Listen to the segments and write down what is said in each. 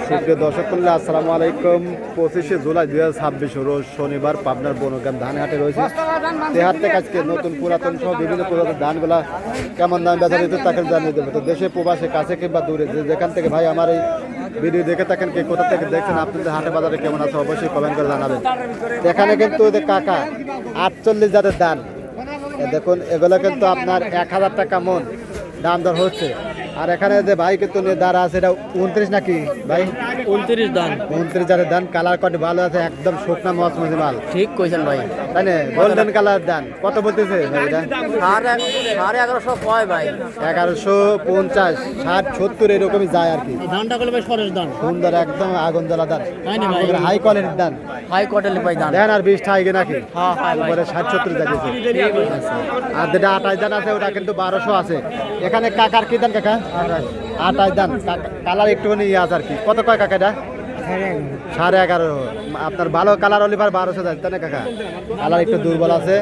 সুপ্রিয় দর্শক মণ্ডলী, আসসালামু আলাইকুম। 25শে জুলাই 2026 রোজ শনিবার পাবনার বনগ্রাম ধান হাটে রয়েছে। এই হাট থেকে আজকে নতুন পুরাতন সহ বিভিন্ন প্রজাতির ধানগুলা কেমন দাম বেচা দিতে তাকে জানিয়ে দেবো। তো দেশে প্রবাসে কাছে কিংবা দূরে যেখান থেকে ভাই আমার এই ভিডিও দেখে থাকেন, কে কোথা থেকে দেখছেন, আপনাদের হাটে বাজারে কেমন আছে অবশ্যই কমেন্ট করে জানাবেন। এখানে কিন্তু ওদের কাকা 48 জাতের ধান দেখুন, এগুলো কিন্তু আপনার 1000 টাকা মন দাম দর হচ্ছে। আর এখানে যে ভাই কিন্তু দাঁড়া আছে, এটা 29 নাকি ভাই? 29 দান। 29 জাতের ধান, কালার কোয়ালিটি ভালো আছে, একদম শুকনা মচমচে মাল। ঠিক কইছেন ভাই, তাই না? গোল্ডেন কালার ধান কত বলতেছে ভাই এটা? 1150 কয় ভাই? 1150, 60, 70 এরকমই যায় আর কি। ধানটা করলে ভাই সরেস ধান, সুন্দর একদম আগুন জ্বালা ধান, তাই না ভাই? হাই কোয়ালিটির ধান, হাই কোয়ালিটি ভাই ধান। দেন আর 20 টাকা নাকি? হ্যাঁ হ্যাঁ ভাই, উপরে 60, 70 যাচ্ছে। আর যেটা 28 ধান আছে ওটা কিন্তু 1200 আছে। এখানে কাকার কি ধান কাকা? 28 ধান, কালার একটুখানি ইয়ে আছে আর কি। কত কয় কাকা এটা? 11.5। আপনার ভালো কালার হলে 1200 যায়, তাই না কাকা? কালার একটু দুর্বল আছে।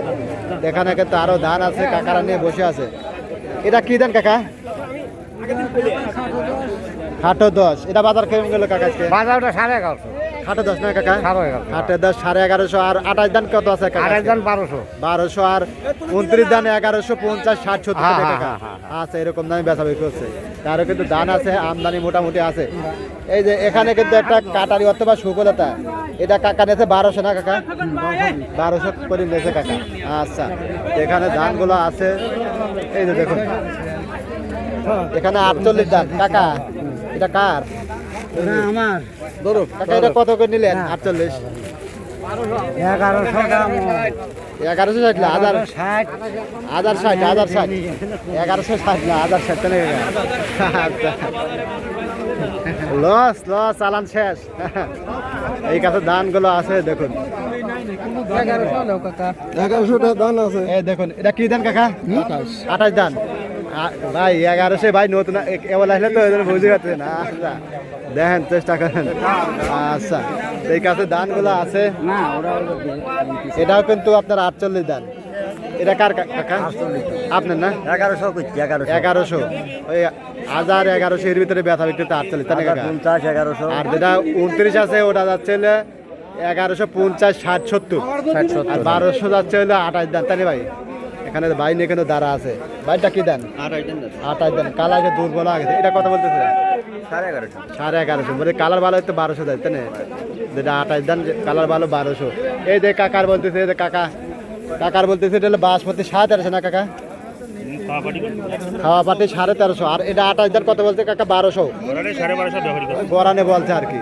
এখানে কিন্তু আরো ধান আছে, কাকারা নিয়ে বসে আছে। এটা কি ধান কাকা? খাটো 10। এটা বাজার কেমন গেল কাকা আজকে? বাজারটা 1150। খাটো 10 না কাকা? 1150। খাটো 10, 1150। আর 28 ধান কত আছে কাকা? 28 দান 1200। 1200। আর 29 ধান 1150, 60, 70 টাকা কাকা। আচ্ছা, এরকম দামে বেচা বিক্রি হচ্ছে। তারও কিন্তু ধান আছে, আমদানি মোটামুটি আছে। এই যে এখানে কিন্তু একটা কাটারি অথবা সুকলতা, এটা কাকা নিয়েছে 1200 না কাকা? 1200 করে নিয়েছে কাকা। আচ্ছা, এখানে ধানগুলো আছে। এই যে দেখুন, এখানে 48 ধান কাকা। এটা কার? আমার ধরো কাকা, এটা কত করে নিলেন? 48। 1100 টাকা। 1160 না? 1060। 1160। 1160 না? 1060 টাকা। আচ্ছা, লস চালান শেষ। এই কাছে ধানগুলো আছে দেখুন, 1100 টাকা দান আছে। এই দেখুন, এটা কি ধান কাকা? 28 ধান ভাই। 1100 ভাই, নতুন এবার আসলে তো বুঝে যাচ্ছে না। আচ্ছা, দেখেন, চেষ্টা করেন। আচ্ছা, এই কাছে ধানগুলো আছে। এটাও কিন্তু আপনার 48 ধান। এটা কার কাকা? আপনার না? 1100 কইছি। 1100। ওই 1000-1100 এর ভিতরে ব্যথা বিক্রি 48, তাই না কাকা? 50 1100। আর যেটা 29 আছে ওটা যাচ্ছে হলে 1150, 60, 70। আর 1200 যাচ্ছে হলে 28 ধান, তাই না ভাই? এখানে ভাই নিয়ে কিন্তু দাঁড়া আছে। ভাইটা কি দেন? 28 ধান। কালার দুর্বল আগে। এটা কথা বলতেছে 1150। মানে কালার ভালো হচ্ছে 1200 দেয়, তাই না? যেটা 28 ধান কালার ভালো 1200। এই যে কাকার বলতেছে, এই যে কাকার বলতেছে এটা হলো বাসমতি 1350 না কাকা? খাওয়া পাটি 1350। আর এটা 28 ধান কত বলছে কাকা? 1200। গরানে বলছে আর কি।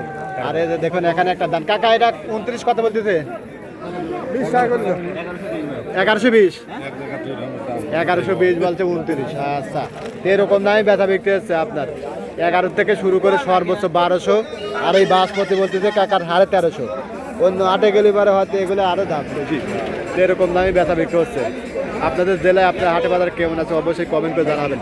আর এই যে দেখুন, এখানে একটা ধান কাকা, এটা 29 কত বলতেছে? 1120। 1120 বলছে 29। আচ্ছা, এরকম দামে বেচা বিক্রি হচ্ছে আপনার 11 থেকে শুরু করে সর্বোচ্চ 1200। আর এই বাসমতি বলতেছে কাকার 1350। অন্য হাটে গেলে পরে হয়তো এগুলো আরো দাম বেশি। এরকম দামে বেচা বিক্রি হচ্ছে। আপনাদের জেলায় আপনার হাটে বাজার কেমন আছে অবশ্যই কমেন্ট করে জানাবেন।